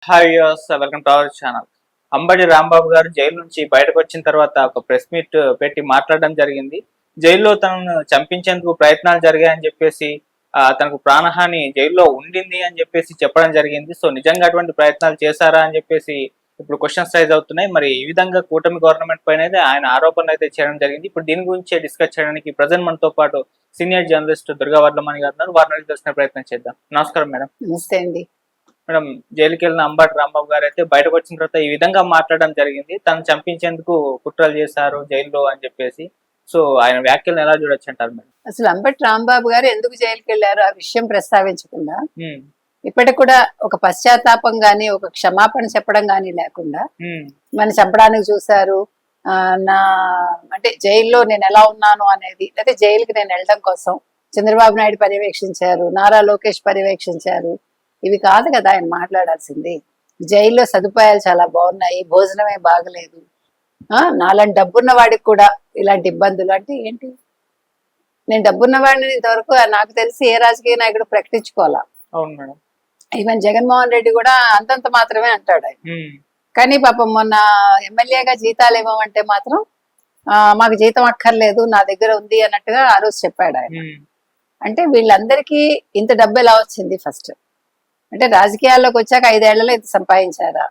Hi viewers, welcome to our channel. Ambati Rambabu గారు jail నుంచి బయటకు వచ్చిన తర్వాత ఒక ప్రెస్ మీట్ పెట్టి మాట్లాడడం జరిగింది. జైల్లో తనను చంపించేందుకు ప్రయత్నాలు జరిగాయని చెప్పేసి తనకు ప్రాణహాని జైల్లో ఉండింది అని చెప్పేసి చెప్పడం జరిగింది. సో నిజంగా అటువంటి ప్రయత్నాలు చేశారా అని చెప్పేసి ఇప్పుడు క్వశ్చన్స్ రైజ్ అవుతున్నాయి. మరి ఈ విధంగా కూటమి గవర్నమెంట్ పైన అయితే ఆయన ఆరోపణలు అయితే చేయడం జరిగింది. ఇప్పుడు దీని గురించి డిస్కస్ చేయడానికి ప్రజెంట్ మనతో పాటు సీనియర్ జర్నలిస్ట్ దుర్గా వర్ధమణి గారు ఉన్నారు. వారిని అడిగి తెలుసుకునే ప్రయత్నం చేద్దాం. నమస్కారం మేడం. నమస్తే అండి. మేడం, జైలుకి వెళ్ళిన అంబటి రాంబాబు గారు అయితే బయటకు వచ్చిన తర్వాత ఈ విధంగా మాట్లాడడం జరిగింది. తను చంపించేందుకు కుట్రలు చేశారు జైల్లో అని చెప్పేసి. సో ఆయన వ్యాఖ్యలను ఎలా చూడొచ్చు అంటారు మేడం? అసలు అంబటి రాంబాబు గారు ఎందుకు జైలుకి వెళ్ళారు ఆ విషయం ప్రస్తావించకుండా ఇప్పటికి కూడా ఒక పశ్చాత్తాపం గాని ఒక క్షమాపణ చెప్పడం గాని లేకుండా మన చంపడానికి చూశారు, నా అంటే జైల్లో నేను ఎలా ఉన్నాను అనేది, లేకపోతే జైలుకి నేను వెళ్ళడం కోసం చంద్రబాబు నాయుడు పర్యవేక్షించారు, నారా లోకేష్ పర్యవేక్షించారు, ఇవి కాదు కదా ఆయన మాట్లాడాల్సింది. జైల్లో సదుపాయాలు చాలా బాగున్నాయి, భోజనమే బాగలేదు, నాలాంటి డబ్బున్న వాడికి కూడా ఇలాంటి ఇబ్బందులు అంటే ఏంటి? నేను డబ్బున్న వాడిని ఇంతవరకు నాకు తెలిసి ఏ రాజకీయ నాయకుడు ప్రకటించుకోవాలా. అవును మేడం. ఈవెన్ జగన్మోహన్ రెడ్డి కూడా అంతంత మాత్రమే అంటాడు ఆయన. కానీ పాపం మొన్న ఎమ్మెల్యేగా జీతాలు ఇవ్వమంటే మాత్రం మాకు జీతం అక్కర్లేదు, నా దగ్గర ఉంది అన్నట్టుగా ఆ రోజు చెప్పాడు ఆయన. అంటే వీళ్ళందరికీ ఇంత డబ్బు ఎలా వచ్చింది? ఫస్ట్ అంటే రాజకీయాల్లోకి వచ్చాక 5 ఏళ్లలో ఇంత సంపాదించారా?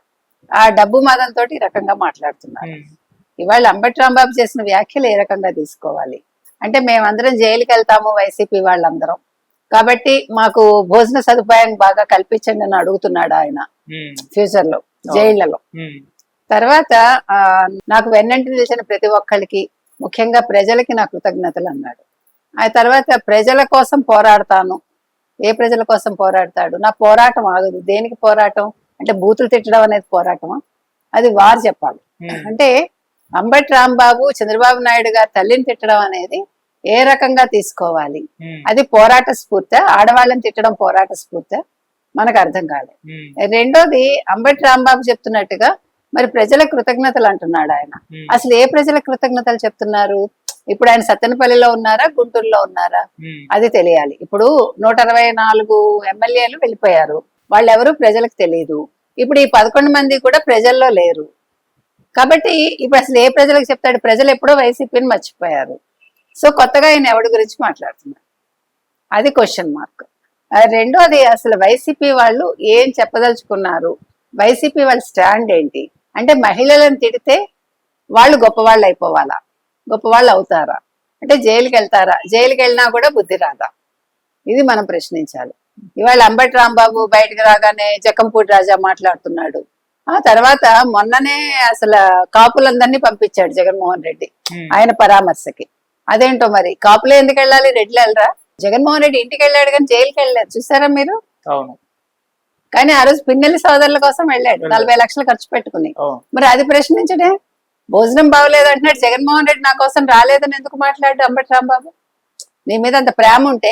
ఆ డబ్బు మదంతో ఈ రకంగా మాట్లాడుతున్నారు. ఇవాళ అంబటి రాంబాబు చేసిన వ్యాఖ్యలు ఏ రకంగా తీసుకోవాలి అంటే, మేమందరం జైలుకి వెళ్తాము వైసీపీ వాళ్ళందరం, కాబట్టి మాకు భోజన సదుపాయం బాగా కల్పించండి అని అడుగుతున్నాడు ఆయన ఫ్యూచర్ లో జైళ్లలో. తర్వాత నాకు వెన్నంటి నిలిచిన ప్రతి ఒక్కరికి, ముఖ్యంగా ప్రజలకి నా కృతజ్ఞతలు అన్నాడు. ఆ తర్వాత ప్రజల కోసం పోరాడతాను. ఏ ప్రజల కోసం పోరాడతాడు? నా పోరాటం ఆగదు. దేనికి పోరాటం అంటే బూతులు తిట్టడం అనేది పోరాటమా? అది వారు చెప్పాలి. అంటే అంబటి రాంబాబు చంద్రబాబు నాయుడు గారు తల్లిని తిట్టడం అనేది ఏ రకంగా తీసుకోవాలి? అది పోరాట స్ఫూర్తి, ఆడవాళ్ళని తిట్టడం పోరాట స్ఫూర్తి, మనకు అర్థం కాలేదు. రెండోది, అంబటి రాంబాబు చెప్తున్నట్టుగా మరి ప్రజల కృతజ్ఞతలు అంటున్నాడు ఆయన. అసలు ఏ ప్రజల కృతజ్ఞతలు చెప్తున్నారు? ఇప్పుడు ఆయన సత్తెనపల్లిలో ఉన్నారా, గుంటూరులో ఉన్నారా? అది తెలియాలి. ఇప్పుడు 164 ఎమ్మెల్యేలు వెళ్ళిపోయారు, వాళ్ళెవరు ప్రజలకు తెలియదు. ఇప్పుడు ఈ 11 మంది కూడా ప్రజల్లో లేరు. కాబట్టి ఇప్పుడు అసలు ఏ ప్రజలకు చెప్తాడు? ప్రజలు ఎప్పుడో వైసీపీని మర్చిపోయారు. సో కొత్తగా ఆయన ఎవరి గురించి మాట్లాడుతున్నారు? అది క్వశ్చన్ మార్క్. రెండోది, అసలు వైసీపీ వాళ్ళు ఏం చెప్పదలుచుకున్నారు? వైసీపీ వాళ్ళ స్టాండ్ ఏంటి? అంటే మహిళలను తిడితే వాళ్ళు గొప్పవాళ్ళు అయిపోవాలా? గొప్పవాళ్ళు అవుతారా? అంటే జైలుకి వెళ్తారా? జైలుకి వెళ్ళినా కూడా బుద్ధి రాదా? ఇది మనం ప్రశ్నించాలి. ఇవాళ అంబటి రాంబాబు బయటకు రాగానే జక్కంపూడి రాజా మాట్లాడుతున్నాడు. ఆ తర్వాత మొన్ననే అసలు కాపులందరినీ పంపించాడు జగన్మోహన్ రెడ్డి ఆయన పరామర్శకి. అదేంటో మరి, కాపులే ఎందుకు వెళ్ళాలి, రెడ్లు వెళ్ళరా? జగన్మోహన్ రెడ్డి ఇంటికి వెళ్ళాడు కానీ జైలుకి వెళ్ళలేదు, చూసారా మీరు? కానీ ఆ రోజు పిన్నెల్లి సోదరుల కోసం వెళ్ళాడు 40 లక్షలు ఖర్చు పెట్టుకుని. మరి అది ప్రశ్నించడే? భోజనం బాగలేదు అంటున్నాడు జగన్మోహన్ రెడ్డి, నా కోసం రాలేదని ఎందుకు మాట్లాడు అంబటి రాంబాబు? నీ మీద అంత ప్రేమ ఉంటే,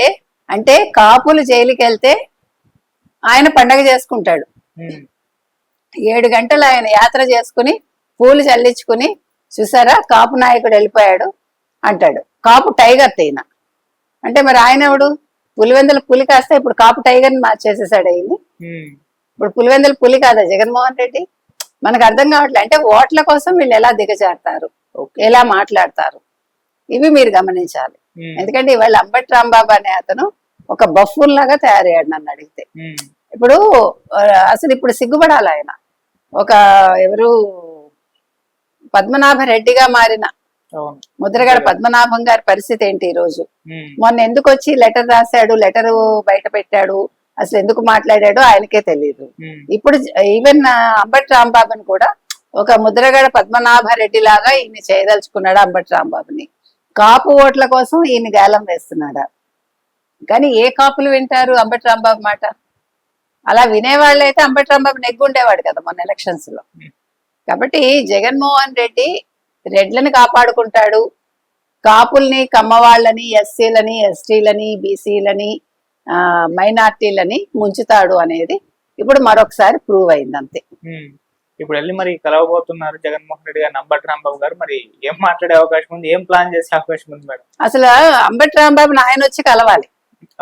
అంటే కాపులు జైలుకి వెళ్తే ఆయన పండగ చేసుకుంటాడు. 7 గంటలు ఆయన యాత్ర చేసుకుని పూలు చల్లించుకుని, చూసారా కాపు నాయకుడు వెళ్ళిపోయాడు అంటాడు. కాపు టైగర్ తీన అంటే మరి ఆయన ఎవడు? పులివెందుల పులి కాస్త ఇప్పుడు కాపు టైగర్ని మార్చేసేసాడు అయింది. ఇప్పుడు పులివెందుల పులి కాదా జగన్మోహన్ రెడ్డి? మనకు అర్థం కావట్లే. అంటే ఓట్ల కోసం వీళ్ళు ఎలా దిగజారుతారు, ఎలా మాట్లాడతారు, ఇవి మీరు గమనించాలి. ఎందుకంటే ఇవాళ అంబటి రాంబాబు అనే అతను ఒక బఫూన్ లాగా తయారయ్యాడు నన్ను అడిగితే. ఇప్పుడు అసలు ఇప్పుడు సిగ్గుపడాలి ఆయన. ఒక ఎవరు పద్మనాభ రెడ్డిగా మారిన ముద్రగడ పద్మనాభం గారి పరిస్థితి ఏంటి ఈ రోజు? మొన్న ఎందుకు వచ్చి లెటర్ రాశాడు, లెటర్ బయట పెట్టాడు, అసలు ఎందుకు మాట్లాడాడో ఆయనకే తెలియదు. ఇప్పుడు ఈవెన్ అంబటి రాంబాబుని కూడా ఒక ముద్రగడ పద్మనాభ రెడ్డి లాగా ఈయన చేయదలుచుకున్నాడు అంబటి రాంబాబుని. కాపు ఓట్ల కోసం ఈయన గాలం వేస్తున్నాడా? కానీ ఏ కాపులు వింటారు అంబటి రాంబాబు మాట? అలా వినేవాళ్ళు అయితే అంబటి రాంబాబు నెగ్గుండేవాడు కదా మొన్న ఎలక్షన్స్ లో. కాబట్టి జగన్మోహన్ రెడ్డి రెడ్లని కాపాడుకుంటాడు, కాపుల్ని, కమ్మవాళ్ళని, ఎస్సీలని, ఎస్టీలని, బీసీలని, మైనార్టీలని ముంచుతాడు అనేది ఇప్పుడు మరొకసారి ప్రూవ్ అయింది. అంతే. ఇప్పుడు వెళ్ళి మరి కలవబోతున్నారు జగన్మోహన్ రెడ్డి గారు అంబటి రాంబాబు గారు. మరి ఏం మాట్లాడే అవకాశం ఉంది, ఏం ప్లాన్ చేసే అవకాశం ఉంది మేడం? అసలు అంబటి రాంబాబుని ఆయన వచ్చి కలవాలి.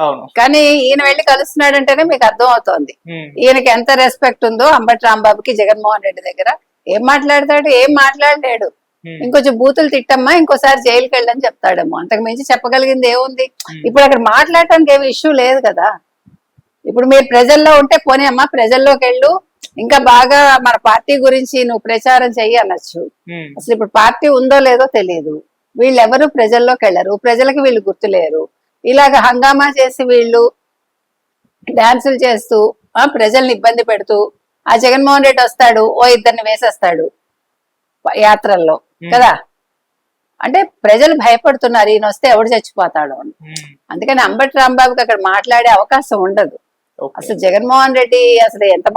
అవును. కానీ ఈయన వెళ్ళి కలుస్తున్నాడంటేనే మీకు అర్థం అవుతోంది ఈయనకి ఎంత రెస్పెక్ట్ ఉందో అంబటి రాంబాబుకి జగన్మోహన్ రెడ్డి దగ్గర. ఏం మాట్లాడతాడు? ఏం మాట్లాడలేడు. ఇంకొంచెం బూతులు తిట్టమ్మా, ఇంకోసారి జైలుకి వెళ్ళని చెప్తాడేమో, అంతకు మించి చెప్పగలిగింది ఏముంది? ఇప్పుడు అక్కడ మాట్లాడటానికి ఏమి ఇష్యూ లేదు కదా. ఇప్పుడు మీరు ప్రజల్లో ఉంటే పోనీ అమ్మా ప్రజల్లోకి వెళ్ళు, ఇంకా బాగా మన పార్టీ గురించి నువ్వు ప్రచారం చెయ్యి అనొచ్చు. అసలు ఇప్పుడు పార్టీ ఉందో లేదో తెలియదు. వీళ్ళెవరు ప్రజల్లోకి వెళ్ళరు, ప్రజలకు వీళ్ళు గుర్తులేరు. ఇలాగ హంగామా చేసి వీళ్ళు డాన్సులు చేస్తూ ప్రజల్ని ఇబ్బంది పెడుతూ ఆ జగన్మోహన్ రెడ్డి వస్తాడు, ఓ ఇద్దరిని వేసేస్తాడు యాత్రల్లో కదా. అంటే ప్రజలు భయపడుతున్నారు ఈయన వస్తే ఎవడు చచ్చిపోతాడు అని. అందుకని అంబటి రాంబాబుకి అక్కడ మాట్లాడే అవకాశం ఉండదు. అసలు జగన్మోహన్ రెడ్డి అసలు ఎంత